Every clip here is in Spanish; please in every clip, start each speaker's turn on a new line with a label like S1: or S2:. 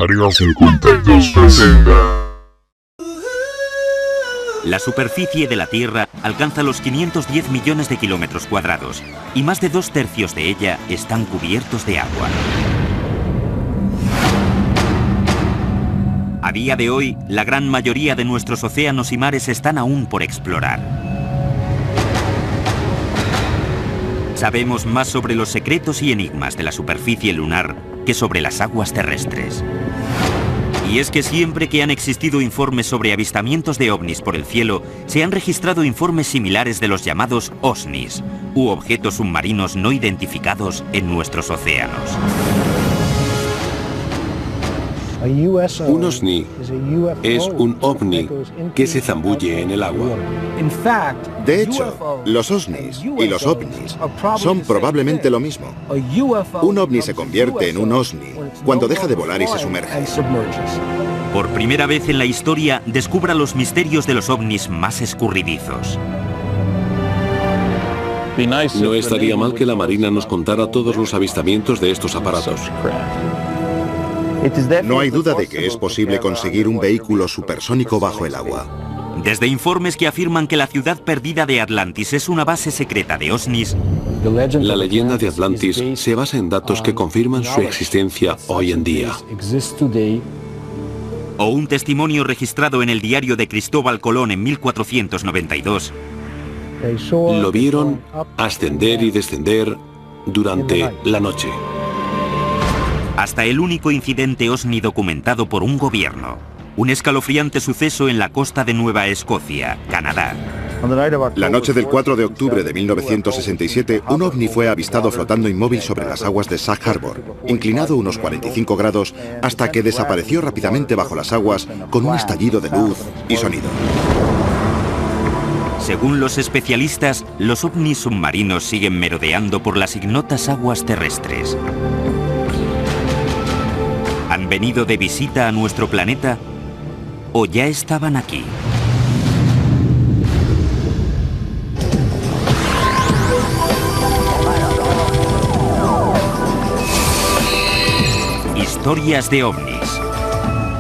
S1: Área 52 presenta.
S2: La superficie de la Tierra alcanza los 510 millones de kilómetros cuadrados y más de 2/3 de ella están cubiertos de agua. A día de hoy, la gran mayoría de nuestros océanos y mares están aún por explorar. Sabemos más sobre los secretos y enigmas de la superficie lunar que sobre las aguas terrestres. Y es que siempre que han existido informes sobre avistamientos de ovnis por el cielo, se han registrado informes similares de los llamados OSNIs, u objetos submarinos no identificados en nuestros océanos.
S3: Un OSNI es un ovni que se zambulle en el agua.
S4: De hecho, los OSNIs y los ovnis son probablemente lo mismo. Un ovni se convierte en un OSNI cuando deja de volar y se sumerge.
S2: Por primera vez en la historia, descubra los misterios de los ovnis más escurridizos.
S3: No estaría mal que la Marina nos contara todos los avistamientos de estos aparatos.
S4: No hay duda de que es posible conseguir un vehículo supersónico bajo el agua.
S2: Desde informes que afirman que la ciudad perdida de Atlantis es una base secreta de OSNIs,
S3: La leyenda de Atlantis se basa en datos que confirman su existencia hoy en día.
S2: o un testimonio registrado en el diario de Cristóbal Colón en 1492,
S3: Lo vieron ascender y descender durante la noche.
S2: hasta el único incidente OSNI documentado por un gobierno, un escalofriante suceso en la costa de Nueva Escocia, Canadá.
S4: La noche del 4 de octubre de 1967, un ovni fue avistado flotando inmóvil sobre las aguas de Sag Harbor, inclinado unos 45 grados, hasta que desapareció rápidamente bajo las aguas con un estallido de luz y sonido.
S2: Según los especialistas, los ovnis submarinos siguen merodeando por las ignotas aguas terrestres. ¿Han venido de visita a nuestro planeta o ya estaban aquí? Historias de ovnis.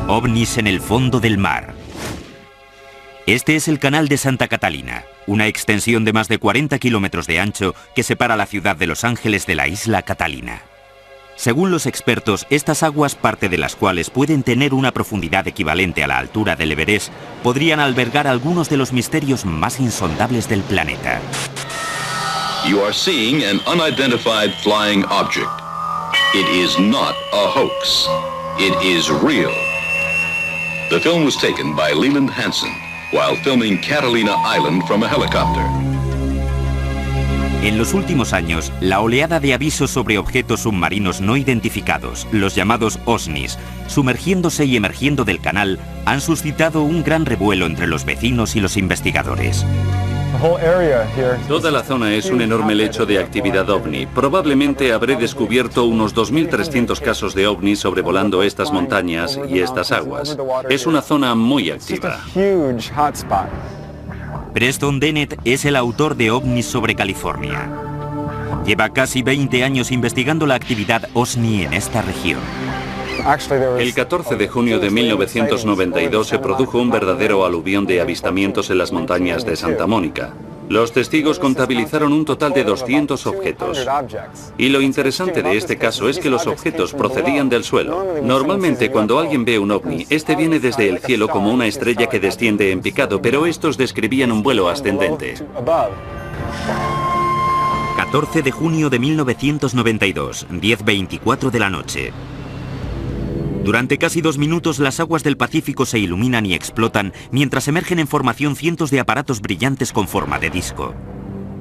S2: OVNIs en el fondo del mar. Este es el canal de Santa Catalina, una extensión de más de 40 kilómetros de ancho que separa la ciudad de Los Ángeles de la isla Catalina. Según los expertos, estas aguas, parte de las cuales pueden tener una profundidad equivalente a la altura del Everest, podrían albergar algunos de los misterios más insondables del planeta.
S5: You are seeing an unidentified flying object. It is not a hoax. It is real. The film was taken by Leland Hansen while filming Catalina Island from a helicopter.
S2: En los últimos años, la oleada de avisos sobre objetos submarinos no identificados, los llamados OSNIs, sumergiéndose y emergiendo del canal, han suscitado un gran revuelo entre los vecinos y los investigadores.
S6: Toda la zona es un enorme lecho de actividad ovni. Probablemente habré descubierto unos 2.300 casos de ovnis sobrevolando estas montañas y estas aguas. Es una zona muy activa.
S2: Preston Dennett es el autor de OVNIs sobre California. Lleva casi 20 años investigando la actividad OSNI en esta región.
S6: El 14 de junio de 1992 se produjo un verdadero aluvión de avistamientos en las montañas de Santa Mónica. Los testigos contabilizaron un total de 200 objetos. Y lo interesante de este caso es que los objetos procedían del suelo. Normalmente cuando alguien ve un ovni, este viene desde el cielo como una estrella que desciende en picado, pero estos describían un vuelo ascendente.
S2: 14 de junio de 1992, 10:24 de la noche. Durante casi 2 minutos las aguas del Pacífico se iluminan y explotan mientras emergen en formación cientos de aparatos brillantes con forma de disco.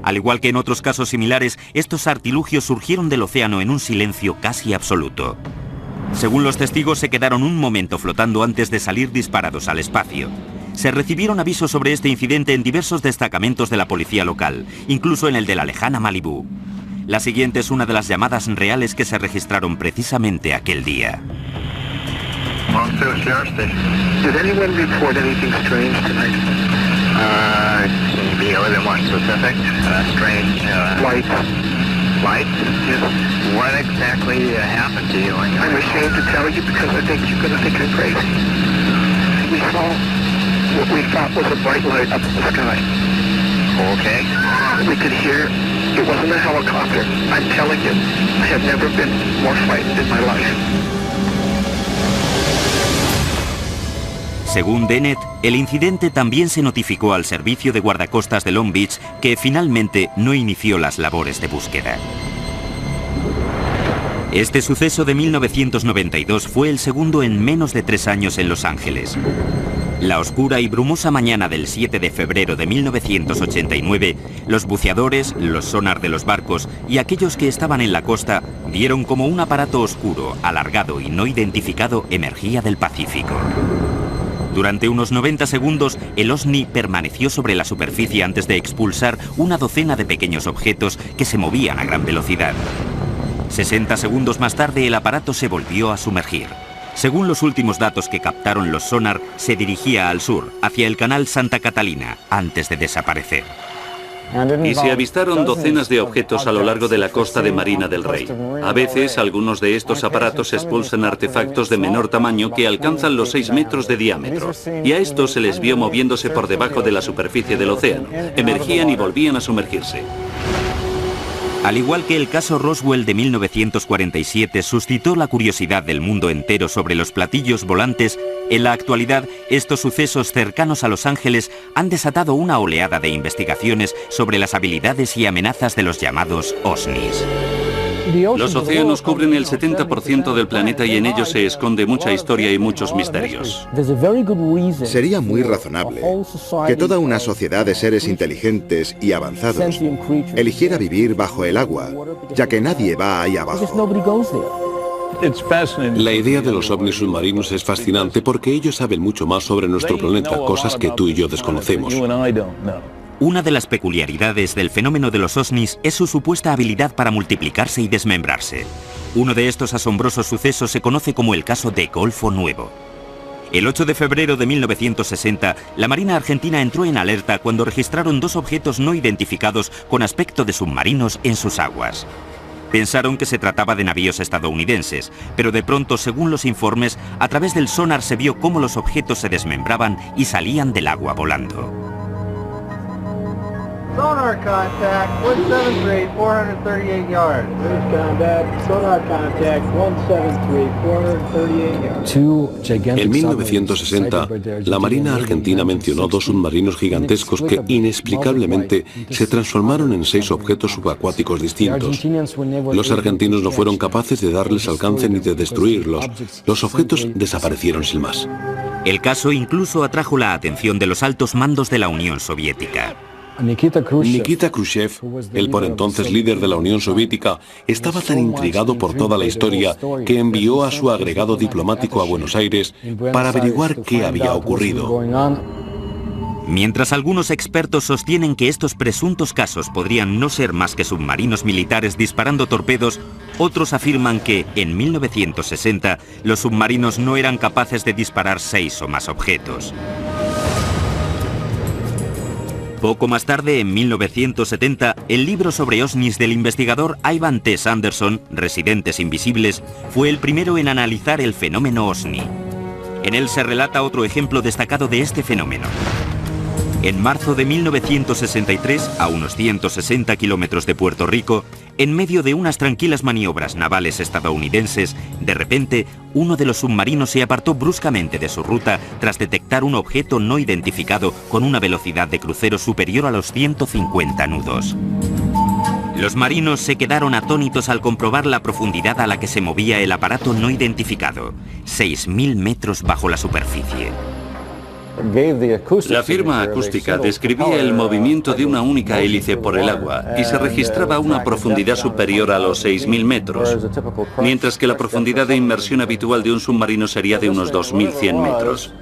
S2: Al igual que en otros casos similares, estos artilugios surgieron del océano en un silencio casi absoluto. Según los testigos, se quedaron un momento flotando antes de salir disparados al espacio. Se recibieron avisos sobre este incidente en diversos destacamentos de la policía local, incluso en el de la lejana Malibú. La siguiente es una de las llamadas reales que se registraron precisamente aquel día.
S7: Did anyone report anything strange tonight? Maybe more than one specific. Strange. Light. flight? Yes. What exactly happened to you? I'm ashamed to tell you because I think you're going to think I'm crazy. We saw what we thought was a bright light up in the sky. Okay. We could hear it wasn't a helicopter. I'm telling you, I have never been more frightened in my life.
S2: Según Dennett, el incidente también se notificó al servicio de guardacostas de Long Beach, que finalmente no inició las labores de búsqueda. Este suceso de 1992 fue el segundo en menos de 3 años en Los Ángeles. La oscura y brumosa mañana del 7 de febrero de 1989, los buceadores, los sonar de los barcos y aquellos que estaban en la costa vieron como un aparato oscuro, alargado y no identificado emergía del Pacífico. Durante unos 90 segundos, el OSNI permaneció sobre la superficie antes de expulsar una docena de pequeños objetos que se movían a gran velocidad. 60 segundos más tarde, el aparato se volvió a sumergir. Según los últimos datos que captaron los sonar, se dirigía al sur, hacia el canal Santa Catalina, antes de desaparecer.
S6: Y se avistaron docenas de objetos a lo largo de la costa de Marina del Rey. A veces, algunos de estos aparatos expulsan artefactos de menor tamaño que alcanzan los 6 metros de diámetro. Y a estos se les vio moviéndose por debajo de la superficie del océano. Emergían y volvían a sumergirse.
S2: Al igual que el caso Roswell de 1947 suscitó la curiosidad del mundo entero sobre los platillos volantes, en la actualidad estos sucesos cercanos a Los Ángeles han desatado una oleada de investigaciones sobre las habilidades y amenazas de los llamados OSNIs.
S6: Los océanos cubren el 70% del planeta y en ellos se esconde mucha historia y muchos misterios.
S4: Sería muy razonable que toda una sociedad de seres inteligentes y avanzados eligiera vivir bajo el agua, ya que nadie va ahí abajo.
S3: La idea de los ovnis submarinos es fascinante porque ellos saben mucho más sobre nuestro planeta, cosas que tú y yo desconocemos.
S2: Una de las peculiaridades del fenómeno de los OSNIs es su supuesta habilidad para multiplicarse y desmembrarse. Uno de estos asombrosos sucesos se conoce como el caso de Golfo Nuevo. El 8 de febrero de 1960, la Marina Argentina entró en alerta cuando registraron 2 objetos no identificados con aspecto de submarinos en sus aguas. Pensaron que se trataba de navíos estadounidenses, pero de pronto, según los informes, a través del sonar se vio cómo los objetos se desmembraban y salían del agua volando.
S8: Sonar contact, 173, 438 yards. Sonar contact, 173, 438 yards.
S3: En 1960, la Marina Argentina mencionó 2 submarinos gigantescos que inexplicablemente se transformaron en 6 objetos subacuáticos distintos. Los argentinos no fueron capaces de darles alcance ni de destruirlos. Los objetos desaparecieron sin más.
S2: El caso incluso atrajo la atención de los altos mandos de la Unión Soviética.
S3: Nikita Khrushchev, el por entonces líder de la Unión Soviética, estaba tan intrigado por toda la historia que envió a su agregado diplomático a Buenos Aires para averiguar qué había ocurrido.
S2: Mientras algunos expertos sostienen que estos presuntos casos podrían no ser más que submarinos militares disparando torpedos, otros afirman que, en 1960, los submarinos no eran capaces de disparar 6 o más objetos. Poco más tarde, en 1970, el libro sobre OSNIs del investigador Ivan T. Sanderson, Residentes Invisibles, fue el primero en analizar el fenómeno OSNI. En él se relata otro ejemplo destacado de este fenómeno. En marzo de 1963, a unos 160 kilómetros de Puerto Rico, en medio de unas tranquilas maniobras navales estadounidenses, de repente, uno de los submarinos se apartó bruscamente de su ruta tras detectar un objeto no identificado con una velocidad de crucero superior a los 150 nudos. Los marinos se quedaron atónitos al comprobar la profundidad a la que se movía el aparato no identificado, 6.000 metros bajo la superficie.
S6: La firma acústica describía el movimiento de una única hélice por el agua y se registraba una profundidad superior a los 6.000 metros, mientras que la profundidad de inmersión habitual de un submarino sería de unos 2.100 metros.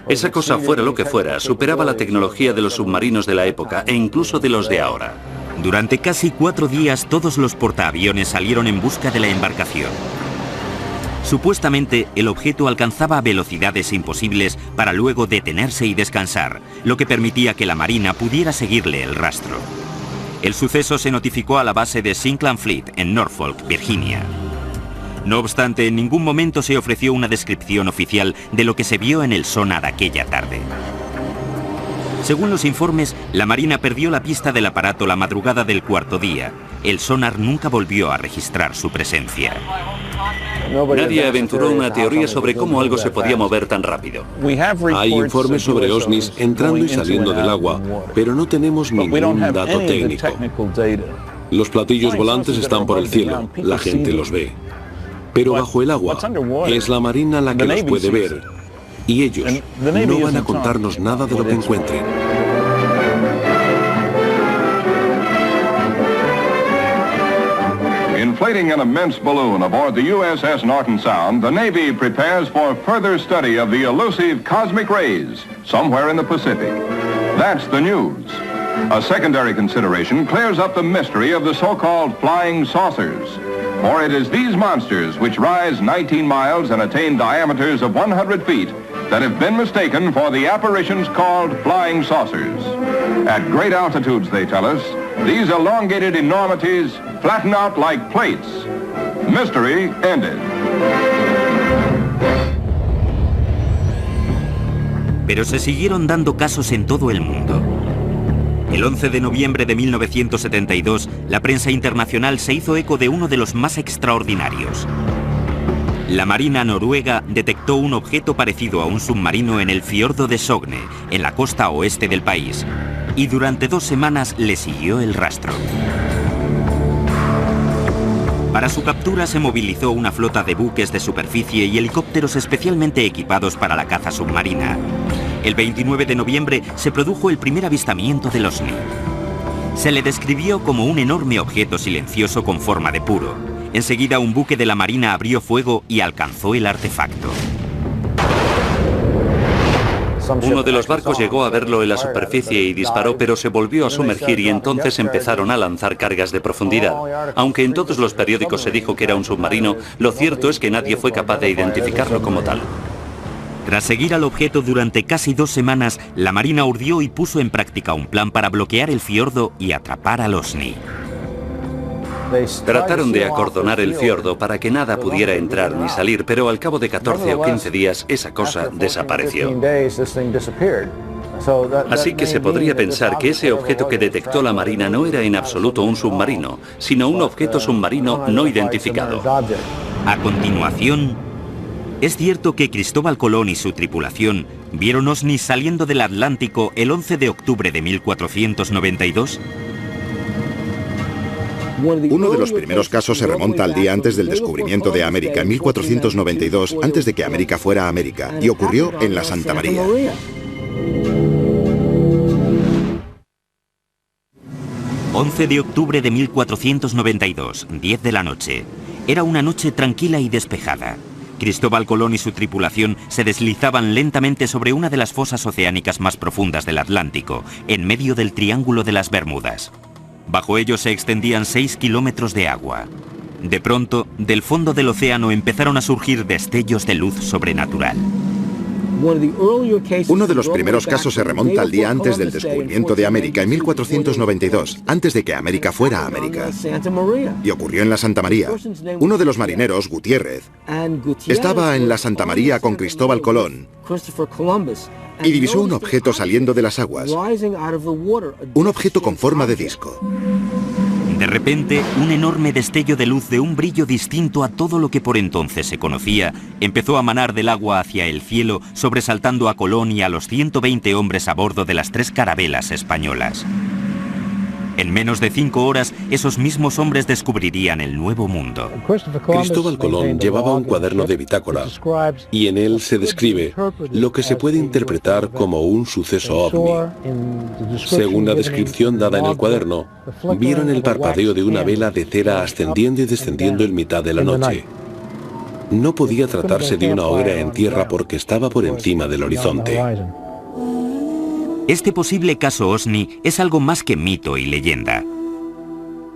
S6: Esa cosa, fuera lo que fuera, superaba la tecnología de los submarinos de la época e incluso de los de ahora.
S2: Durante casi 4 días, todos los portaaviones salieron en busca de la embarcación. Supuestamente, el objeto alcanzaba velocidades imposibles para luego detenerse y descansar, lo que permitía que la Marina pudiera seguirle el rastro. El suceso se notificó a la base de Sinclair Fleet en Norfolk, Virginia. No obstante, en ningún momento se ofreció una descripción oficial de lo que se vio en el sonar aquella tarde. Según los informes, la Marina perdió la pista del aparato la madrugada del cuarto día. El sonar nunca volvió a registrar su presencia.
S6: Nadie aventuró una teoría sobre cómo algo se podía mover tan rápido.
S3: Hay informes sobre ovnis entrando y saliendo del agua, pero no tenemos ningún dato técnico. Los platillos volantes están por el cielo, la gente los ve. Pero bajo el agua es la Marina la que los puede ver, y ellos no van a contarnos nada de lo que encuentren.
S9: Inflating an immense balloon aboard the USS Norton Sound, the Navy prepares for further study of the elusive cosmic rays somewhere in the Pacific. That's the news. A secondary consideration clears up the mystery of the so-called flying saucers. For it is these monsters, which rise 19 miles and attain diameters of 100 feet, that have been mistaken for the apparitions called flying saucers. At great altitudes, they tell us, these elongated enormities flatten out like plates. Mystery ended.
S2: Pero se siguieron dando casos en todo el mundo. El 11 de noviembre de 1972, la prensa internacional se hizo eco de uno de los más extraordinarios. La Marina noruega detectó un objeto parecido a un submarino en el fiordo de Sogne, en la costa oeste del país, y durante 2 semanas le siguió el rastro. Para su captura se movilizó una flota de buques de superficie y helicópteros especialmente equipados para la caza submarina. El 29 de noviembre se produjo el primer avistamiento del OSNI. Se le describió como un enorme objeto silencioso con forma de puro. Enseguida un buque de la Marina abrió fuego y alcanzó el artefacto.
S6: Uno de los barcos llegó a verlo en la superficie y disparó, pero se volvió a sumergir y entonces empezaron a lanzar cargas de profundidad. Aunque en todos los periódicos se dijo que era un submarino, lo cierto es que nadie fue capaz de identificarlo como tal.
S2: Tras seguir al objeto durante casi 2 semanas, la Marina urdió y puso en práctica un plan para bloquear el fiordo y atrapar al OSNI.
S6: Trataron de acordonar el fiordo para que nada pudiera entrar ni salir, pero al cabo de 14 o 15 días esa cosa desapareció. Así que se podría pensar que ese objeto que detectó la Marina no era en absoluto un submarino, sino un objeto submarino no identificado.
S2: A continuación, ¿es cierto que Cristóbal Colón y su tripulación vieron OSNIs saliendo del Atlántico el 11 de octubre de 1492?
S4: Uno de los primeros casos se remonta al día antes del descubrimiento de América, en 1492, antes de que América fuera América, y ocurrió en la Santa María.
S2: ...11 de octubre de 1492, 10 de la noche. Era una noche tranquila y despejada. Cristóbal Colón y su tripulación se deslizaban lentamente sobre una de las fosas oceánicas más profundas del Atlántico, en medio del Triángulo de las Bermudas. Bajo ellos se extendían 6 kilómetros de agua. De pronto, del fondo del océano empezaron a surgir destellos de luz sobrenatural.
S4: Uno de los primeros casos se remonta al día antes del descubrimiento de América, en 1492, antes de que América fuera América. Y ocurrió en la Santa María. Uno de los marineros, Gutiérrez, estaba en la Santa María con Cristóbal Colón y divisó un objeto saliendo de las aguas. Un objeto con forma de disco.
S2: De repente, un enorme destello de luz de un brillo distinto a todo lo que por entonces se conocía, empezó a manar del agua hacia el cielo, sobresaltando a Colón y a los 120 hombres a bordo de las 3 carabelas españolas. En menos de 5 horas, esos mismos hombres descubrirían el nuevo mundo.
S3: Cristóbal Colón llevaba un cuaderno de bitácora y en él se describe lo que se puede interpretar como un suceso ovni. Según la descripción dada en el cuaderno, vieron el parpadeo de una vela de cera ascendiendo y descendiendo en mitad de la noche. No podía tratarse de una hoguera en tierra porque estaba por encima del horizonte.
S2: Este posible caso OSNI es algo más que mito y leyenda.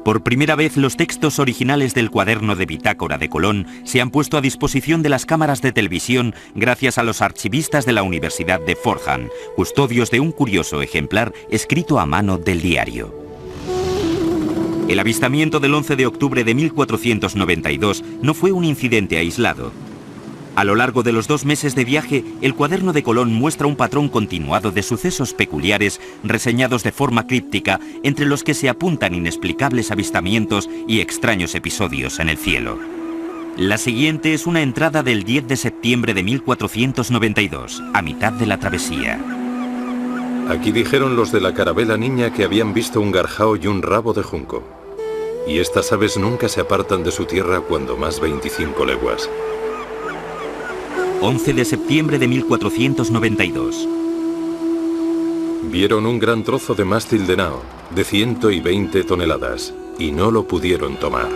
S2: Por primera vez, los textos originales del cuaderno de bitácora de Colón se han puesto a disposición de las cámaras de televisión gracias a los archivistas de la Universidad de Fordham, custodios de un curioso ejemplar escrito a mano del diario. El avistamiento del 11 de octubre de 1492 no fue un incidente aislado. A lo largo de los 2 meses de viaje, el cuaderno de Colón muestra un patrón continuado de sucesos peculiares reseñados de forma críptica, entre los que se apuntan inexplicables avistamientos y extraños episodios en el cielo. La siguiente es una entrada del 10 de septiembre de 1492, a mitad de la travesía.
S10: Aquí dijeron los de la carabela niña que habían visto un garjao y un rabo de junco. Y estas aves nunca se apartan de su tierra cuando más 25 leguas.
S2: 11 de septiembre de 1492.
S10: Vieron un gran trozo de mástil de nao, de 120 toneladas, y no lo pudieron tomar.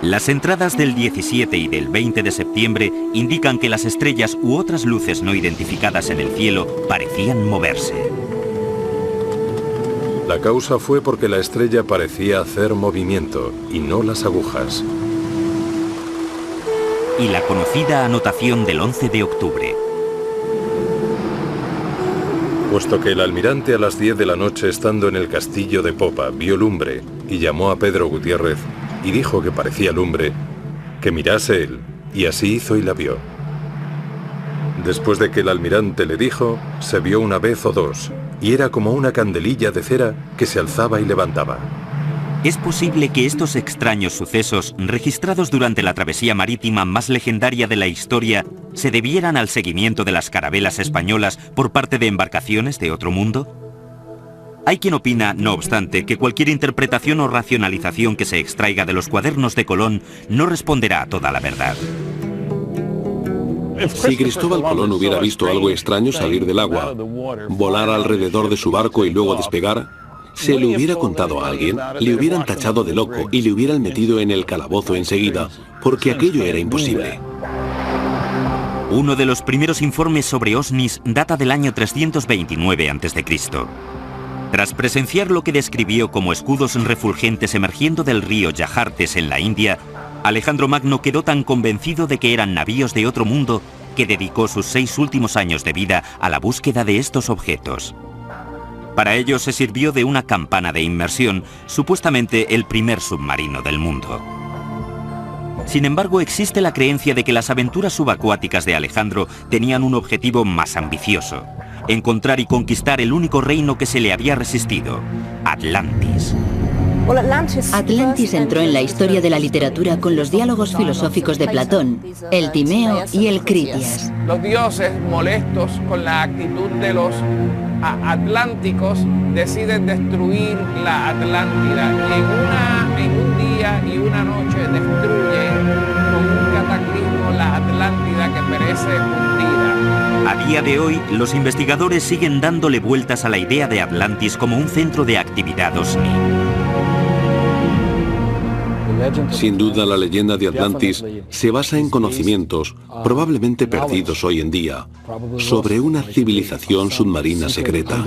S2: Las entradas del 17 y del 20 de septiembre indican que las estrellas u otras luces no identificadas en el cielo parecían moverse.
S10: La causa fue porque la estrella parecía hacer movimiento, y no las agujas.
S2: Y la conocida anotación del 11 de octubre.
S10: Puesto que el almirante a las 10 de la noche, estando en el castillo de popa, vio lumbre y llamó a Pedro Gutiérrez y dijo que parecía lumbre, que mirase él, y así hizo y la vio. Después de que el almirante le dijo, se vio una vez o dos, y era como una candelilla de cera que se alzaba y levantaba.
S2: Es posible que estos extraños sucesos, registrados durante la travesía marítima más legendaria de la historia, se debieran al seguimiento de las carabelas españolas por parte de embarcaciones de otro mundo. Hay quien opina, no obstante, que cualquier interpretación o racionalización que se extraiga de los cuadernos de Colón no responderá a toda la verdad.
S3: Si Cristóbal Colón hubiera visto algo extraño salir del agua, volar alrededor de su barco y luego despegar, se le hubiera contado a alguien, le hubieran tachado de loco y le hubieran metido en el calabozo enseguida, porque aquello era imposible.
S2: Uno de los primeros informes sobre ovnis data del año 329 a.C. Tras presenciar lo que describió como escudos refulgentes emergiendo del río Yajartes en la India, Alejandro Magno quedó tan convencido de que eran navíos de otro mundo que dedicó sus 6 últimos años de vida a la búsqueda de estos objetos. Para ello se sirvió de una campana de inmersión, supuestamente el primer submarino del mundo. Sin embargo, existe la creencia de que las aventuras subacuáticas de Alejandro tenían un objetivo más ambicioso: encontrar y conquistar el único reino que se le había resistido, Atlantis.
S11: Atlantis entró en la historia de la literatura con los diálogos filosóficos de Platón, el Timeo y el Critias.
S12: Los dioses, molestos con la actitud de los atlánticos, deciden destruir la Atlántida y en un día y una noche destruyen con un cataclismo la Atlántida, que perece hundida.
S2: A día de hoy, los investigadores siguen dándole vueltas a la idea de Atlantis como un centro de actividad ovni.
S3: Sin duda, la leyenda de Atlantis se basa en conocimientos, probablemente perdidos hoy en día, sobre una civilización submarina secreta.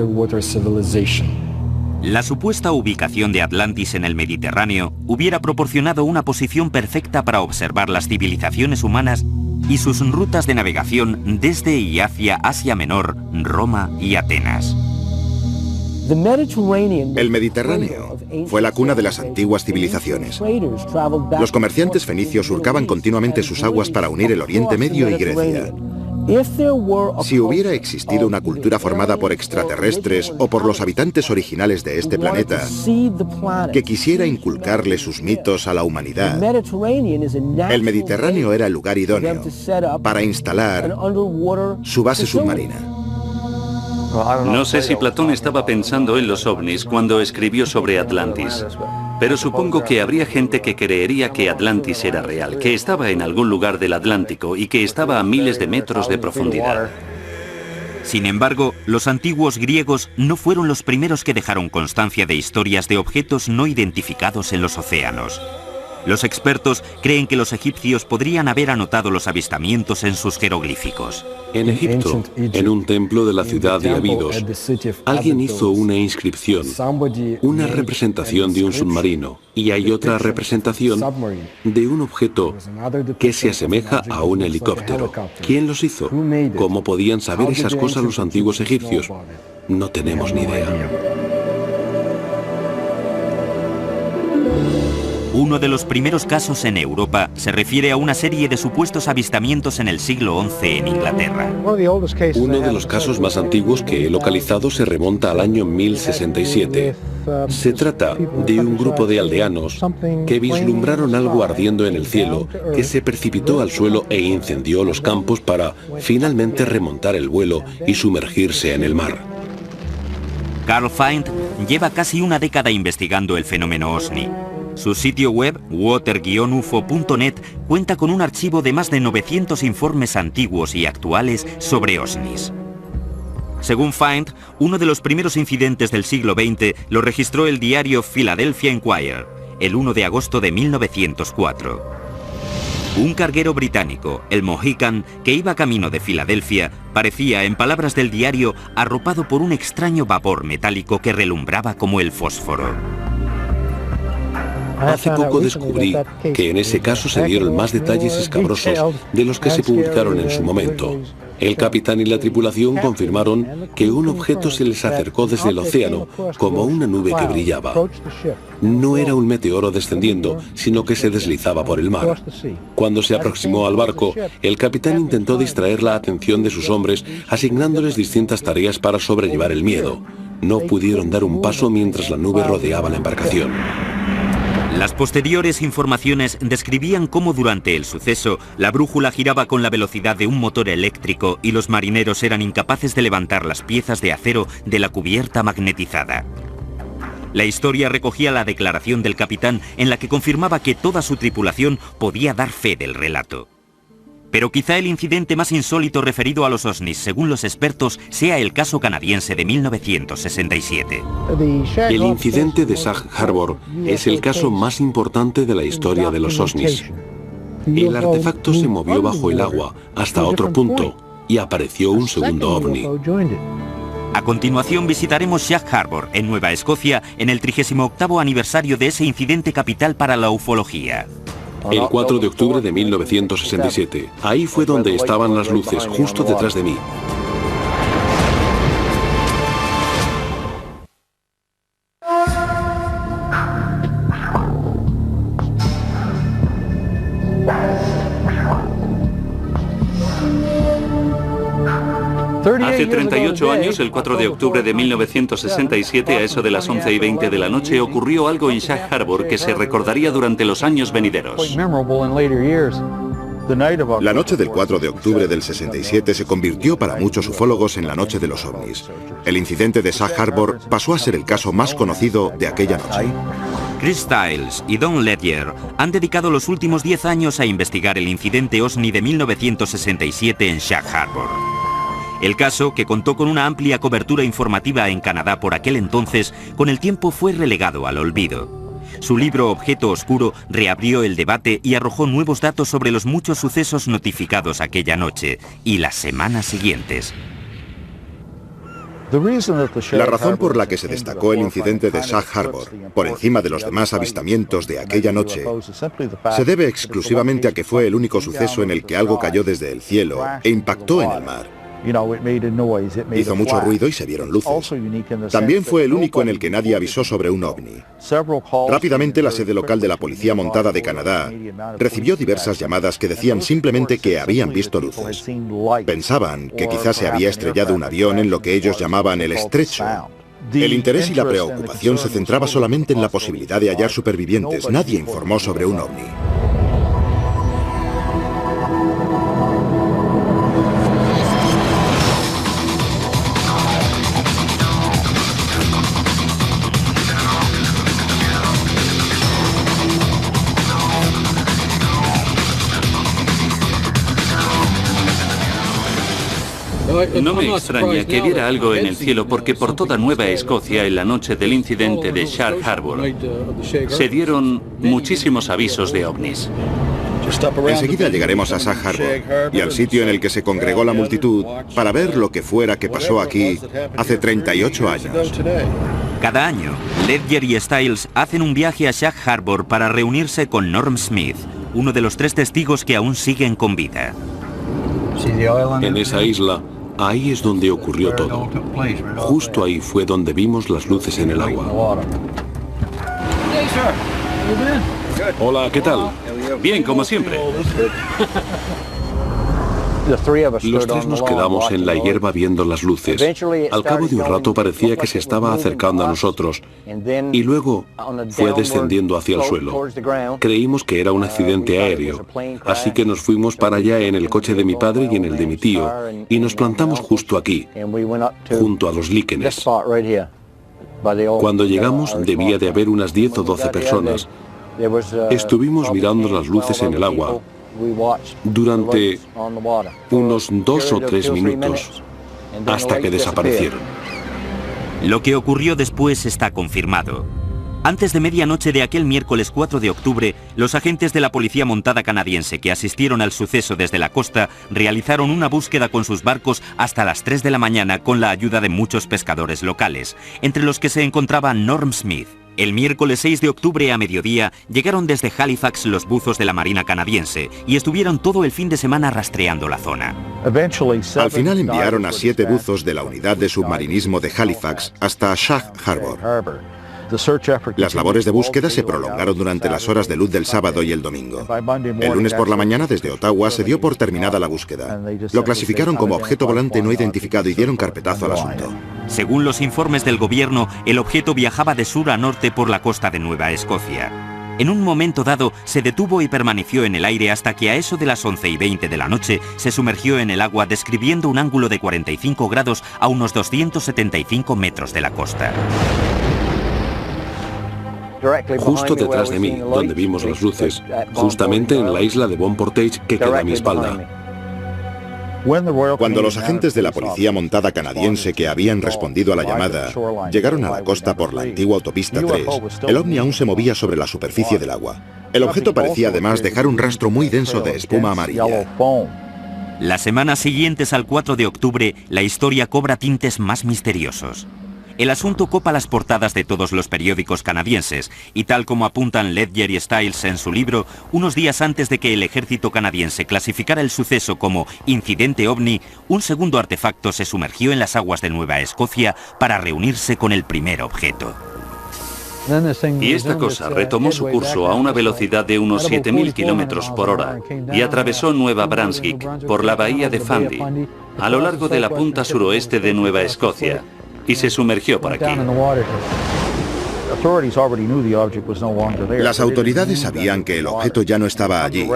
S2: La supuesta ubicación de Atlantis en el Mediterráneo hubiera proporcionado una posición perfecta para observar las civilizaciones humanas y sus rutas de navegación desde y hacia Asia Menor, Roma y Atenas.
S4: El Mediterráneo fue la cuna de las antiguas civilizaciones. Los comerciantes fenicios surcaban continuamente sus aguas para unir el Oriente Medio y Grecia. Si hubiera existido una cultura formada por extraterrestres o por los habitantes originales de este planeta que quisiera inculcarle sus mitos a la humanidad, el Mediterráneo era el lugar idóneo para instalar su base submarina.
S6: No sé si Platón estaba pensando en los ovnis cuando escribió sobre Atlantis, pero supongo que habría gente que creería que Atlantis era real, que estaba en algún lugar del Atlántico y que estaba a miles de metros de profundidad.
S2: Sin embargo, los antiguos griegos no fueron los primeros que dejaron constancia de historias de objetos no identificados en los océanos. Los expertos creen que los egipcios podrían haber anotado los avistamientos en sus jeroglíficos.
S3: En Egipto, en un templo de la ciudad de Abidos, alguien hizo una inscripción, una representación de un submarino, y hay otra representación de un objeto que se asemeja a un helicóptero. ¿Quién los hizo? ¿Cómo podían saber esas cosas los antiguos egipcios? No tenemos ni idea.
S2: Uno de los primeros casos en Europa se refiere a una serie de supuestos avistamientos en el siglo XI en Inglaterra.
S3: Uno de los casos más antiguos que he localizado se remonta al año 1067. Se trata de un grupo de aldeanos que vislumbraron algo ardiendo en el cielo que se precipitó al suelo e incendió los campos para finalmente remontar el vuelo y sumergirse en el mar.
S2: Carl Feind lleva casi una década investigando el fenómeno OSNI. Su sitio web, water-ufo.net, cuenta con un archivo de más de 900 informes antiguos y actuales sobre OSNIs. Según Feind, uno de los primeros incidentes del siglo XX lo registró el diario Philadelphia Inquirer, el 1 de agosto de 1904. Un carguero británico, el Mohican, que iba camino de Filadelfia, parecía, en palabras del diario, arropado por un extraño vapor metálico que relumbraba como el fósforo.
S3: Hace poco descubrí que en ese caso se dieron más detalles escabrosos de los que se publicaron en su momento. El capitán y la tripulación confirmaron que un objeto se les acercó desde el océano como una nube que brillaba. No era un meteoro descendiendo, sino que se deslizaba por el mar. Cuando se aproximó al barco, el capitán intentó distraer la atención de sus hombres, asignándoles distintas tareas para sobrellevar el miedo. No pudieron dar un paso mientras la nube rodeaba la embarcación.
S2: Las posteriores informaciones describían cómo durante el suceso la brújula giraba con la velocidad de un motor eléctrico y los marineros eran incapaces de levantar las piezas de acero de la cubierta magnetizada. La historia recogía la declaración del capitán en la que confirmaba que toda su tripulación podía dar fe del relato. Pero quizá el incidente más insólito referido a los OSNIs, según los expertos, sea el caso canadiense de 1967.
S3: El incidente de Sag Harbor es el caso más importante de la historia de los OSNIs. El artefacto se movió bajo el agua hasta otro punto y apareció un segundo ovni.
S2: A continuación visitaremos Sag Harbor, en Nueva Escocia, en el 38º aniversario de ese incidente capital para la ufología.
S3: El 4 de octubre de 1967. Ahí fue donde estaban las luces, justo detrás de mí.
S6: Hace 38 años, el 4 de octubre de 1967, a eso de las 11:20 de la noche, ocurrió algo en Sag Harbor que se recordaría durante los años venideros.
S4: La noche del 4 de octubre del 67 se convirtió para muchos ufólogos en la noche de los ovnis. El incidente de Sag Harbor pasó a ser el caso más conocido de aquella noche.
S2: Chris Stiles y Don Ledger han dedicado los últimos 10 años a investigar el incidente OSNI de 1967 en Sag Harbor. El caso, que contó con una amplia cobertura informativa en Canadá por aquel entonces, con el tiempo fue relegado al olvido. Su libro Objeto Oscuro reabrió el debate y arrojó nuevos datos sobre los muchos sucesos notificados aquella noche y las semanas siguientes.
S4: La razón por la que se destacó el incidente de Sag Harbor, por encima de los demás avistamientos de aquella noche, se debe exclusivamente a que fue el único suceso en el que algo cayó desde el cielo e impactó en el mar. Hizo mucho ruido y se vieron luces. También fue el único en el que nadie avisó sobre un ovni. Rápidamente la sede local de la Policía Montada de Canadá recibió diversas llamadas que decían simplemente que habían visto luces. Pensaban que quizás se había estrellado un avión en lo que ellos llamaban el estrecho. El interés y la preocupación se centraba solamente en la posibilidad de hallar supervivientes. Nadie informó sobre un ovni.
S6: No me extraña que viera algo en el cielo porque por toda Nueva Escocia en la noche del incidente de Sag Harbor se dieron muchísimos avisos de ovnis.
S4: Enseguida llegaremos a Sag Harbor y al sitio en el que se congregó la multitud para ver lo que fuera que pasó aquí hace 38 años.
S2: Cada año, Ledger y Stiles hacen un viaje a Sag Harbor para reunirse con Norm Smith, uno de los 3 testigos que aún siguen con vida.
S3: En esa isla, ahí es donde ocurrió todo. Justo ahí fue donde vimos las luces en el agua. Hola, ¿qué tal?
S6: Bien, como siempre.
S3: Los tres nos quedamos en la hierba viendo las luces. Al cabo de un rato parecía que se estaba acercando a nosotros y luego fue descendiendo hacia el suelo. Creímos que era un accidente aéreo, así que nos fuimos para allá en el coche de mi padre y en el de mi tío y nos plantamos justo aquí, junto a los líquenes. Cuando llegamos debía de haber unas 10 o 12 personas. Estuvimos mirando las luces en el agua durante unos 2 o 3 minutos, hasta que desaparecieron.
S2: Lo que ocurrió después está confirmado. Antes de medianoche de aquel miércoles 4 de octubre, los agentes de la policía montada canadiense que asistieron al suceso desde la costa realizaron una búsqueda con sus barcos hasta las 3 de la mañana con la ayuda de muchos pescadores locales, entre los que se encontraba Norm Smith. El miércoles 6 de octubre a mediodía llegaron desde Halifax los buzos de la Marina canadiense y estuvieron todo el fin de semana rastreando la zona.
S4: Al final enviaron a 7 buzos de la unidad de submarinismo de Halifax hasta Sag Harbor. Las labores de búsqueda se prolongaron durante las horas de luz del sábado y el domingo. El lunes por la mañana desde Ottawa se dio por terminada la búsqueda. Lo clasificaron como objeto volante no identificado y dieron carpetazo al asunto.
S2: Según los informes del gobierno, el objeto viajaba de sur a norte por la costa de Nueva Escocia. En un momento dado se detuvo y permaneció en el aire hasta que a eso de las 11:20 de la noche se sumergió en el agua describiendo un ángulo de 45 grados a unos 275 metros de la costa.
S3: Justo detrás de mí, donde vimos las luces, justamente en la isla de Bon Portage que queda a mi espalda.
S4: Cuando los agentes de la policía montada canadiense que habían respondido a la llamada llegaron a la costa por la antigua autopista 3, el ovni aún se movía sobre la superficie del agua. El objeto parecía además dejar un rastro muy denso de espuma amarilla.
S2: Las semanas siguientes al 4 de octubre, la historia cobra tintes más misteriosos. El asunto copa las portadas de todos los periódicos canadienses y tal como apuntan Ledger y Stiles en su libro, unos días antes de que el ejército canadiense clasificara el suceso como incidente ovni, un segundo artefacto se sumergió en las aguas de Nueva Escocia para reunirse con el primer objeto.
S6: Y esta cosa retomó su curso a una velocidad de unos 7.000 kilómetros por hora y atravesó Nueva Brunswick por la bahía de Fundy, a lo largo de la punta suroeste de Nueva Escocia, y se sumergió por aquí.
S4: Las autoridades sabían que el objeto ya no estaba allí,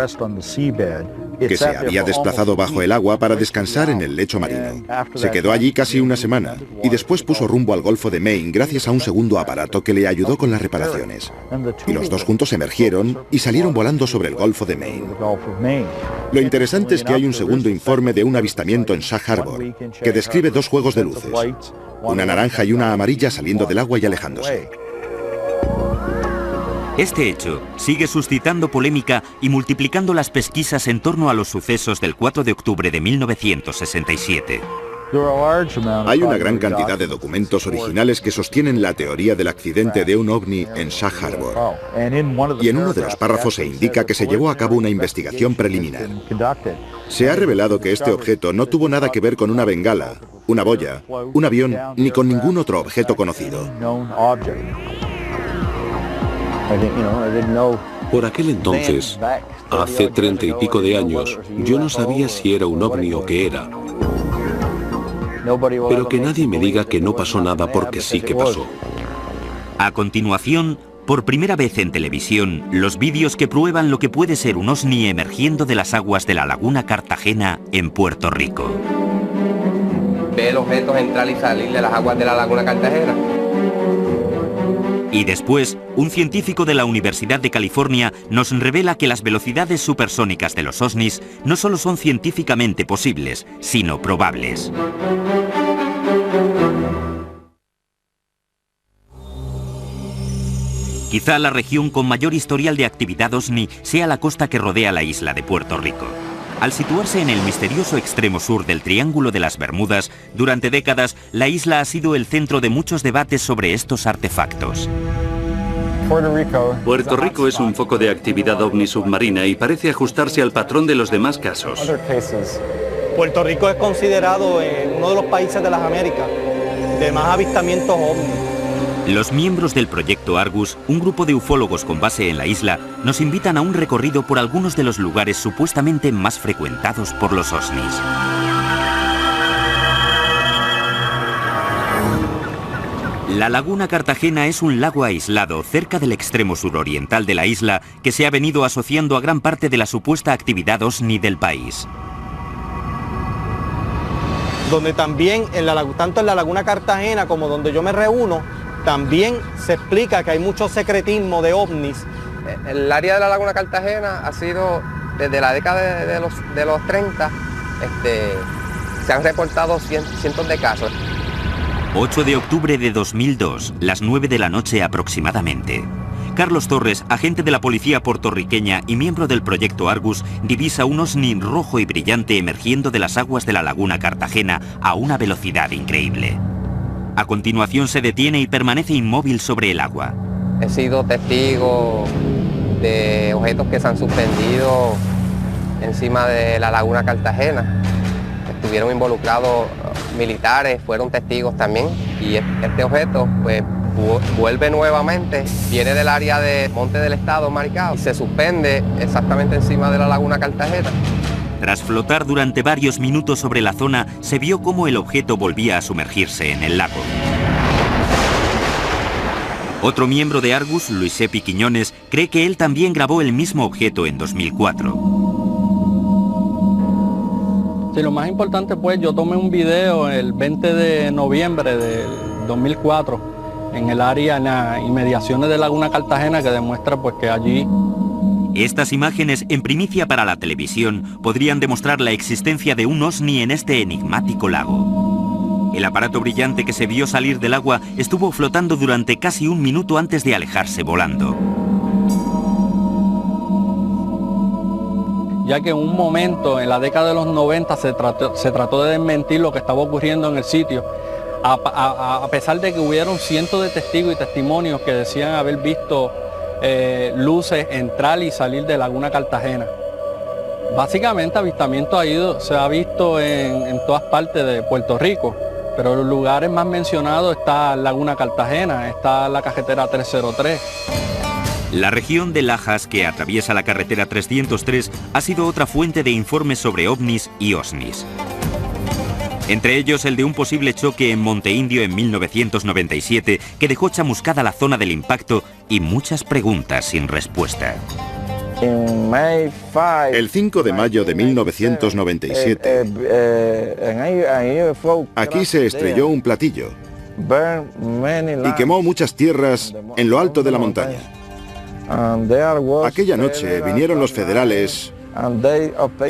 S4: que se había desplazado bajo el agua para descansar en el lecho marino. Se quedó allí casi una semana y después puso rumbo al Golfo de Maine gracias a un segundo aparato que le ayudó con las reparaciones. Y los dos juntos emergieron y salieron volando sobre el Golfo de Maine. Lo interesante es que hay un segundo informe de un avistamiento en Sag Harbor que describe 2 juegos de luces, una naranja y una amarilla saliendo del agua y alejándose.
S2: Este hecho sigue suscitando polémica y multiplicando las pesquisas en torno a los sucesos del 4 de octubre de 1967.
S4: Hay una gran cantidad de documentos originales que sostienen la teoría del accidente de un ovni en Sag Harbor. Y en uno de los párrafos se indica que se llevó a cabo una investigación preliminar. Se ha revelado que este objeto no tuvo nada que ver con una bengala, una boya, un avión, ni con ningún otro objeto conocido.
S3: Por aquel entonces, hace 30 y pico de años, yo no sabía si era un ovni o qué era. Pero que nadie me diga que no pasó nada porque sí que pasó.
S2: A continuación, por primera vez en televisión, los vídeos que prueban lo que puede ser un ovni emergiendo de las aguas de la laguna Cartagena en Puerto Rico.
S13: Ve el objeto entrar y salir de las aguas de la laguna Cartagena.
S2: Y después, un científico de la Universidad de California nos revela que las velocidades supersónicas de los ovnis no solo son científicamente posibles, sino probables. Quizá la región con mayor historial de actividad ovni sea la costa que rodea la isla de Puerto Rico. Al situarse en el misterioso extremo sur del Triángulo de las Bermudas, durante décadas la isla ha sido el centro de muchos debates sobre estos artefactos.
S6: Puerto Rico es un foco de actividad ovni submarina y parece ajustarse al patrón de los demás casos.
S14: Puerto Rico es considerado uno de los países de las Américas de más avistamientos ovni.
S2: Los miembros del proyecto Argus, un grupo de ufólogos con base en la isla, nos invitan a un recorrido por algunos de los lugares supuestamente más frecuentados por los ovnis. La Laguna Cartagena es un lago aislado cerca del extremo suroriental de la isla que se ha venido asociando a gran parte de la supuesta actividad ovni del país.
S14: Donde también, tanto en la Laguna Cartagena como donde yo me reúno, también se explica que hay mucho secretismo de ovnis.
S13: El área de la Laguna Cartagena ha sido, desde la década de los 30, se han reportado cientos de casos.
S2: 8 de octubre de 2002, las 9 de la noche aproximadamente. Carlos Torres, agente de la policía puertorriqueña y miembro del proyecto Argus, divisa un ovni rojo y brillante emergiendo de las aguas de la Laguna Cartagena a una velocidad increíble. A continuación se detiene y permanece inmóvil sobre el agua.
S13: He sido testigo de objetos que se han suspendido encima de la Laguna Cartagena. Estuvieron involucrados militares, fueron testigos también, y este objeto pues vuelve nuevamente, viene del área de Monte del Estado, Maricao, y se suspende exactamente encima de la Laguna Cartagena.
S2: Tras flotar durante varios minutos sobre la zona, se vio cómo el objeto volvía a sumergirse en el lago. Otro miembro de Argus, Luis Epi Quiñones, cree que él también grabó el mismo objeto en 2004.
S15: Sí, lo más importante pues, yo tomé un video el 20 de noviembre del 2004 en el área, en las inmediaciones de Laguna Cartagena, que demuestra pues que allí...
S2: Estas imágenes, en primicia para la televisión, podrían demostrar la existencia de un ovni en este enigmático lago. El aparato brillante que se vio salir del agua estuvo flotando durante casi un minuto antes de alejarse volando.
S15: Ya que en un momento, en la década de los 90, se trató de desmentir lo que estaba ocurriendo en el sitio, a pesar de que hubieron cientos de testigos y testimonios que decían haber visto luces entrar y salir de Laguna Cartagena. Básicamente avistamiento se ha visto en todas partes de Puerto Rico, pero los lugares más mencionados está Laguna Cartagena, está la carretera 303.
S2: La región de Lajas, que atraviesa la carretera 303, ha sido otra fuente de informes sobre ovnis y osnis. Entre ellos el de un posible choque en Monte Indio en 1997 que dejó chamuscada la zona del impacto y muchas preguntas sin respuesta.
S4: El 5 de mayo de 1997, aquí se estrelló un platillo y quemó muchas tierras en lo alto de la montaña. Aquella noche vinieron los federales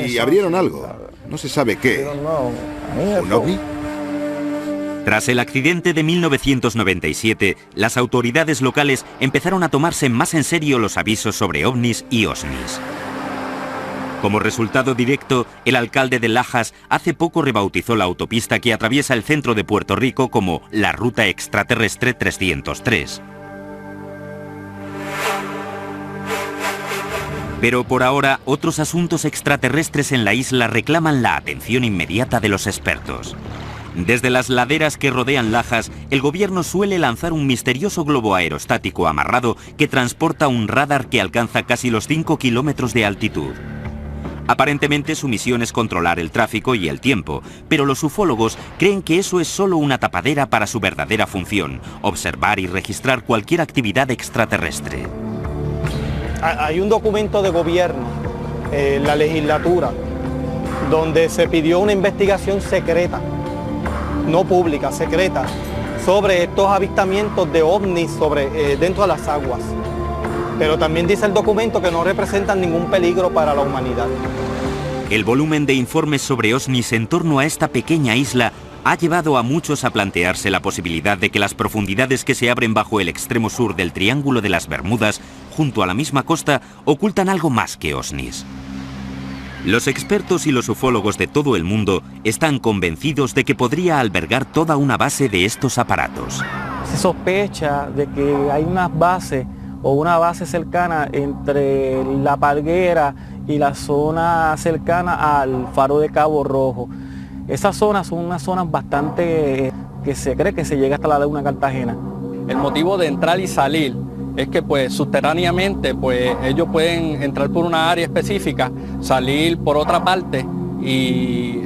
S4: y abrieron algo, no se sabe qué. ¿Un ovni?
S2: Tras el accidente de 1997, las autoridades locales empezaron a tomarse más en serio los avisos sobre ovnis y osnis. Como resultado directo, el alcalde de Lajas hace poco rebautizó la autopista que atraviesa el centro de Puerto Rico como la Ruta Extraterrestre 303. Pero por ahora, otros asuntos extraterrestres en la isla reclaman la atención inmediata de los expertos. Desde las laderas que rodean Lajas, el gobierno suele lanzar un misterioso globo aerostático amarrado que transporta un radar que alcanza casi los 5 kilómetros de altitud. Aparentemente su misión es controlar el tráfico y el tiempo, pero los ufólogos creen que eso es solo una tapadera para su verdadera función, observar y registrar cualquier actividad extraterrestre.
S14: Hay un documento de gobierno, la legislatura, donde se pidió una investigación secreta, no pública, secreta, sobre estos avistamientos de ovnis dentro de las aguas. Pero también dice el documento que no representan ningún peligro para la humanidad.
S2: El volumen de informes sobre ovnis en torno a esta pequeña isla ha llevado a muchos a plantearse la posibilidad de que las profundidades que se abren bajo el extremo sur del Triángulo de las Bermudas, junto a la misma costa, ocultan algo más que ovnis. Los expertos y los ufólogos de todo el mundo están convencidos de que podría albergar toda una base de estos aparatos.
S15: Se sospecha de que hay unas bases o una base cercana entre La Palguera y la zona cercana al Faro de Cabo Rojo. Esas zonas son unas zonas bastante que se cree que se llega hasta la Laguna Cartagena. El motivo de entrar y salir es que pues subterráneamente pues ellos pueden entrar por una área específica, salir por otra parte y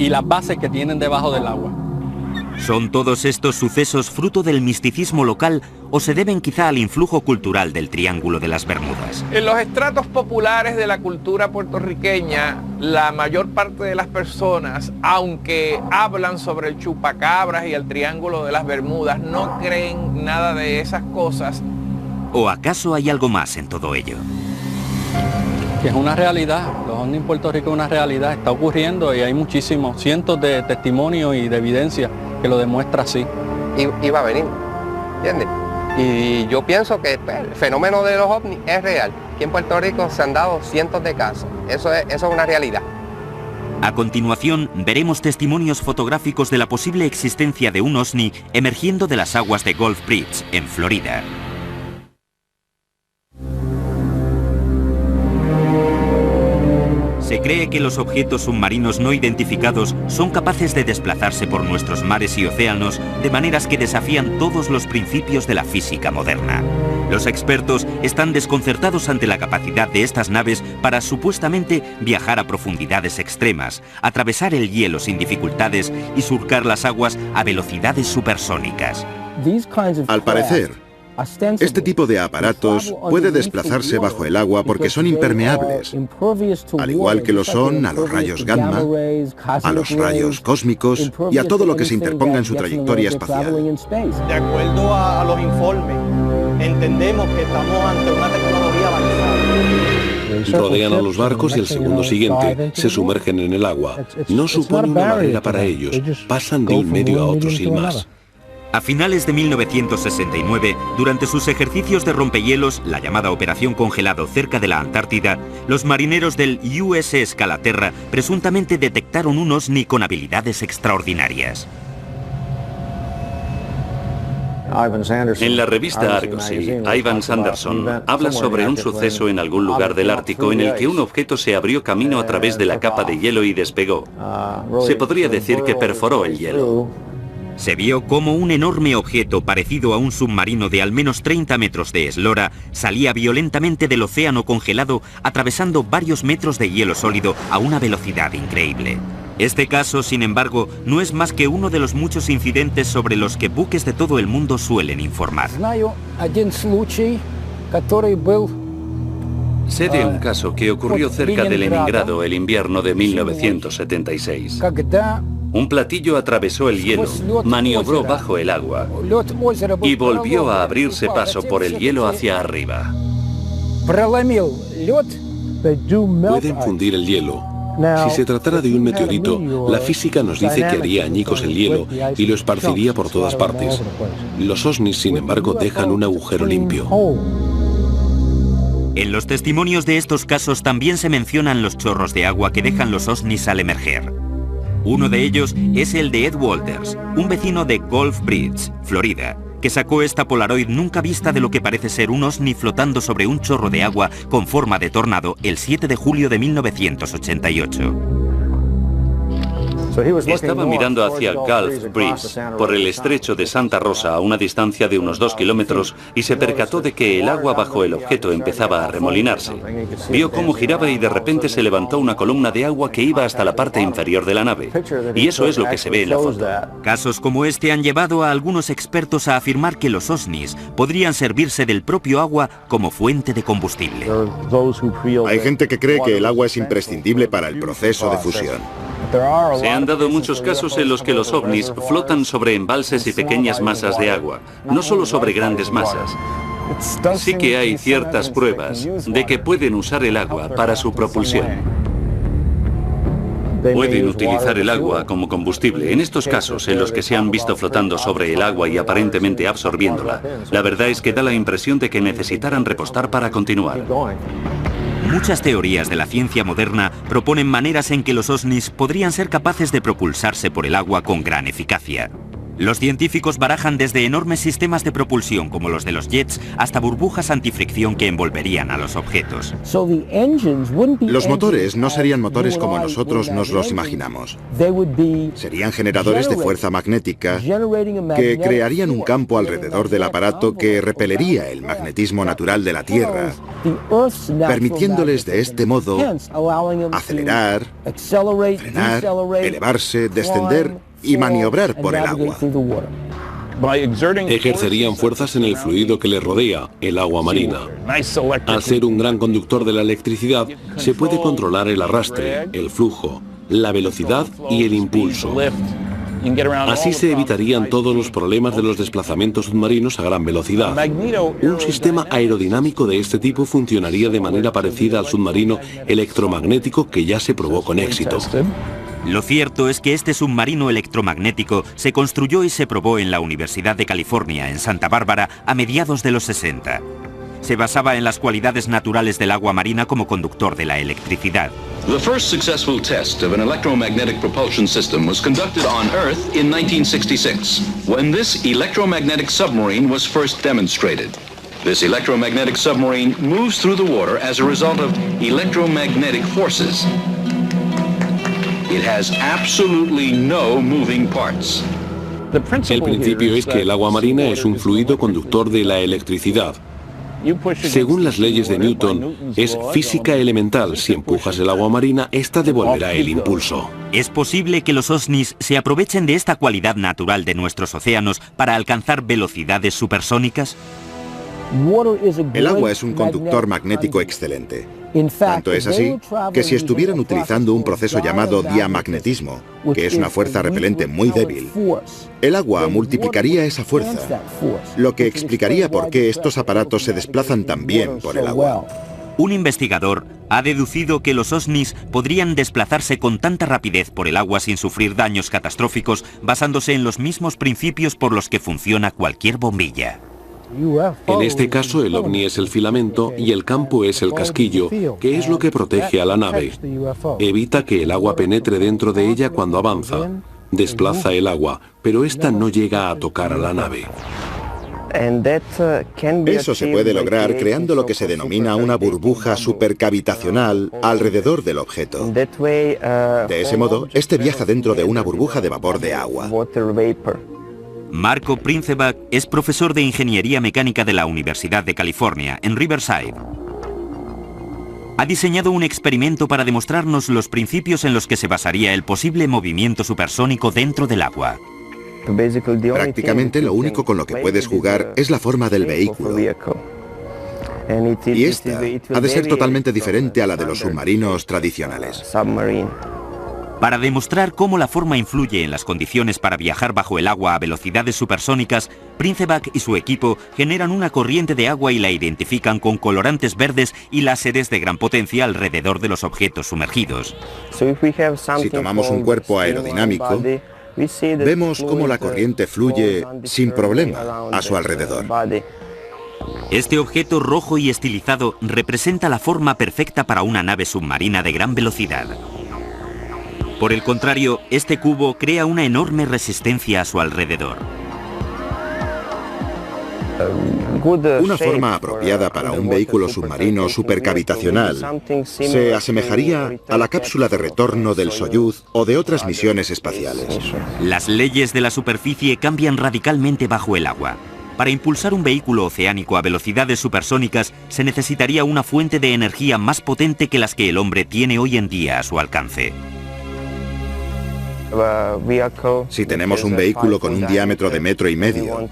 S15: las bases que tienen debajo del agua.
S2: ¿Son todos estos sucesos fruto del misticismo local o se deben quizá al influjo cultural del Triángulo de las Bermudas?
S12: En los estratos populares de la cultura puertorriqueña, la mayor parte de las personas, aunque hablan sobre el chupacabras y el Triángulo de las Bermudas, no creen nada de esas cosas.
S2: ¿O acaso hay algo más en todo ello?
S15: Que es una realidad, los ovnis en Puerto Rico es una realidad, está ocurriendo y hay muchísimos, cientos de testimonios y de evidencia que lo demuestra así.
S13: Y va a venir, ¿entiendes? Y yo pienso que pues, el fenómeno de los ovnis es real. Aquí en Puerto Rico se han dado cientos de casos, eso es una realidad.
S2: A continuación, veremos testimonios fotográficos de la posible existencia de un OVNI emergiendo de las aguas de Gulf Breeze, en Florida. Se cree que los objetos submarinos no identificados son capaces de desplazarse por nuestros mares y océanos de maneras que desafían todos los principios de la física moderna. Los expertos están desconcertados ante la capacidad de estas naves para supuestamente viajar a profundidades extremas, atravesar el hielo sin dificultades y surcar las aguas a velocidades supersónicas.
S4: Al parecer, este tipo de aparatos puede desplazarse bajo el agua porque son impermeables, al igual que lo son a los rayos gamma, a los rayos cósmicos y a todo lo que se interponga en su trayectoria espacial.
S14: De acuerdo a los informes, entendemos que estamos ante una tecnología avanzada.
S3: Rodean a los barcos y al segundo siguiente se sumergen en el agua. No supone una barrera para ellos, pasan de un medio a otro sin más.
S2: A finales de 1969, durante sus ejercicios de rompehielos, la llamada Operación Congelado cerca de la Antártida, los marineros del USS Calaterra presuntamente detectaron un OVNI con habilidades extraordinarias.
S6: En la revista Argosy, Ivan Sanderson habla sobre un suceso en algún lugar del Ártico en el que un objeto se abrió camino a través de la capa de hielo y despegó. Se podría decir que perforó el hielo.
S2: Se vio cómo un enorme objeto parecido a un submarino de al menos 30 metros de eslora salía violentamente del océano congelado, atravesando varios metros de hielo sólido a una velocidad increíble. Este caso, sin embargo, no es más que uno de los muchos incidentes sobre los que buques de todo el mundo suelen informar.
S6: Sé de un caso que ocurrió cerca de Leningrado el invierno de 1976. Un platillo atravesó el hielo, maniobró bajo el agua y volvió a abrirse paso por el hielo hacia arriba.
S3: Pueden fundir el hielo. Si se tratara de un meteorito, la física nos dice que haría añicos el hielo y lo esparciría por todas partes. Los OVNIs, sin embargo, dejan un agujero limpio.
S2: En los testimonios de estos casos también se mencionan los chorros de agua que dejan los OVNIs al emerger. Uno de ellos es el de Ed Walters, un vecino de Gulf Breeze, Florida, que sacó esta Polaroid nunca vista de lo que parece ser un OVNI flotando sobre un chorro de agua con forma de tornado el 7 de julio de 1988.
S6: Estaba mirando hacia Gulf Breeze, por el estrecho de Santa Rosa a una distancia de unos 2 kilómetros y se percató de que el agua bajo el objeto empezaba a remolinarse. Vio cómo giraba y de repente se levantó una columna de agua que iba hasta la parte inferior de la nave. Y eso es lo que se ve en la foto.
S2: Casos como este han llevado a algunos expertos a afirmar que los OVNIs podrían servirse del propio agua como fuente de combustible.
S4: Hay gente que cree que el agua es imprescindible para el proceso de fusión.
S6: Se han dado muchos casos en los que los ovnis flotan sobre embalses y pequeñas masas de agua, no solo sobre grandes masas. Sí que hay ciertas pruebas de que pueden usar el agua para su propulsión. Pueden utilizar el agua como combustible. En estos casos, en los que se han visto flotando sobre el agua y aparentemente absorbiéndola, la verdad es que da la impresión de que necesitaran repostar para continuar.
S2: Muchas teorías de la ciencia moderna proponen maneras en que los OVNIs podrían ser capaces de propulsarse por el agua con gran eficacia. Los científicos barajan desde enormes sistemas de propulsión como los de los jets hasta burbujas antifricción que envolverían a los objetos.
S4: Los motores no serían motores como nosotros nos los imaginamos. Serían generadores de fuerza magnética que crearían un campo alrededor del aparato que repelería el magnetismo natural de la Tierra, permitiéndoles de este modo acelerar, frenar, elevarse, descender y maniobrar por el agua.
S3: Ejercerían fuerzas en el fluido que les rodea, el agua marina. Al ser un gran conductor de la electricidad, se puede controlar el arrastre, el flujo, la velocidad y el impulso. Así se evitarían todos los problemas de los desplazamientos submarinos a gran velocidad. Un sistema aerodinámico de este tipo funcionaría de manera parecida al submarino electromagnético que ya se probó con éxito.
S2: Lo cierto es que este submarino electromagnético se construyó y se probó en la Universidad de California, en Santa Bárbara, a mediados de los 60. Se basaba en las cualidades naturales del agua marina como conductor de la electricidad.
S5: The first successful test of an electromagnetic propulsion system was conducted on Earth in 1966, when this electromagnetic submarine was first demonstrated. This electromagnetic submarine moves through the water as a result of electromagnetic forces. It has absolutely no moving parts.
S3: El principio es que el agua marina es un fluido conductor de la electricidad. Según las leyes de Newton, es física elemental. Si empujas el agua marina, esta devolverá el impulso.
S2: ¿Es posible que los OSNIs se aprovechen de esta cualidad natural de nuestros océanos para alcanzar velocidades supersónicas?
S4: El agua es un conductor magnético excelente. Tanto es así que si estuvieran utilizando un proceso llamado diamagnetismo, que es una fuerza repelente muy débil, el agua multiplicaría esa fuerza, lo que explicaría por qué estos aparatos se desplazan tan bien por el agua.
S2: Un investigador ha deducido que los OSNIs podrían desplazarse con tanta rapidez por el agua sin sufrir daños catastróficos, basándose en los mismos principios por los que funciona cualquier bombilla.
S3: En este caso, el ovni es el filamento y el campo es el casquillo, que es lo que protege a la nave. Evita que el agua penetre dentro de ella cuando avanza. Desplaza el agua, pero esta no llega a tocar a la nave.
S4: Eso se puede lograr creando lo que se denomina una burbuja supercavitacional alrededor del objeto. De ese modo, este viaja dentro de una burbuja de vapor de agua.
S2: Marco Princeback es profesor de Ingeniería Mecánica de la Universidad de California, en Riverside. Ha diseñado un experimento para demostrarnos los principios en los que se basaría el posible movimiento supersónico dentro del agua.
S4: Prácticamente lo único con lo que puedes jugar es la forma del vehículo. Y esta ha de ser totalmente diferente a la de los submarinos tradicionales.
S2: Para demostrar cómo la forma influye en las condiciones para viajar bajo el agua a velocidades supersónicas, Princeback y su equipo generan una corriente de agua y la identifican con colorantes verdes y láseres de gran potencia alrededor de los objetos sumergidos.
S4: Si tomamos un cuerpo aerodinámico, vemos cómo la corriente fluye sin problema a su alrededor.
S2: Este objeto rojo y estilizado representa la forma perfecta para una nave submarina de gran velocidad. Por el contrario, este cubo crea una enorme resistencia a su alrededor.
S4: Una forma apropiada para un vehículo submarino supercavitacional se asemejaría a la cápsula de retorno del Soyuz o de otras misiones espaciales.
S2: Las leyes de la superficie cambian radicalmente bajo el agua. Para impulsar un vehículo oceánico a velocidades supersónicas se necesitaría una fuente de energía más potente que las que el hombre tiene hoy en día a su alcance.
S4: Si tenemos un vehículo con un diámetro de 1,5 metros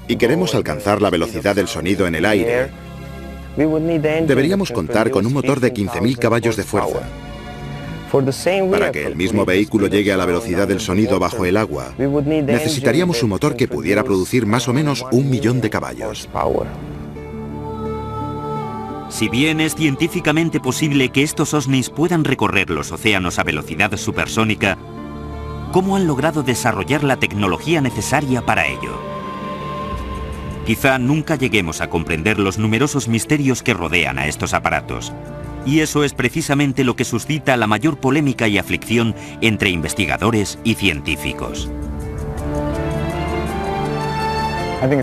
S4: y queremos alcanzar la velocidad del sonido en el aire, deberíamos contar con un motor de 15.000 caballos de fuerza. Para que el mismo vehículo llegue a la velocidad del sonido bajo el agua, necesitaríamos un motor que pudiera producir más o menos 1.000.000 de caballos.
S2: Si bien es científicamente posible que estos OSNIs puedan recorrer los océanos a velocidad supersónica, ¿cómo han logrado desarrollar la tecnología necesaria para ello? Quizá nunca lleguemos a comprender los numerosos misterios que rodean a estos aparatos. Y eso es precisamente lo que suscita la mayor polémica y aflicción entre investigadores y científicos.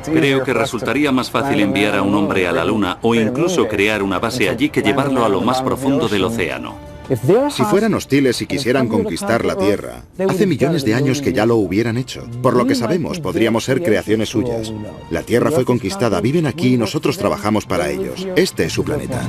S6: Creo que resultaría más fácil enviar a un hombre a la Luna o incluso crear una base allí que llevarlo a lo más profundo del océano.
S4: Si fueran hostiles y quisieran conquistar la Tierra, hace millones de años que ya lo hubieran hecho. Por lo que sabemos, podríamos ser creaciones suyas. La Tierra fue conquistada, viven aquí y nosotros trabajamos para ellos. Este es su planeta.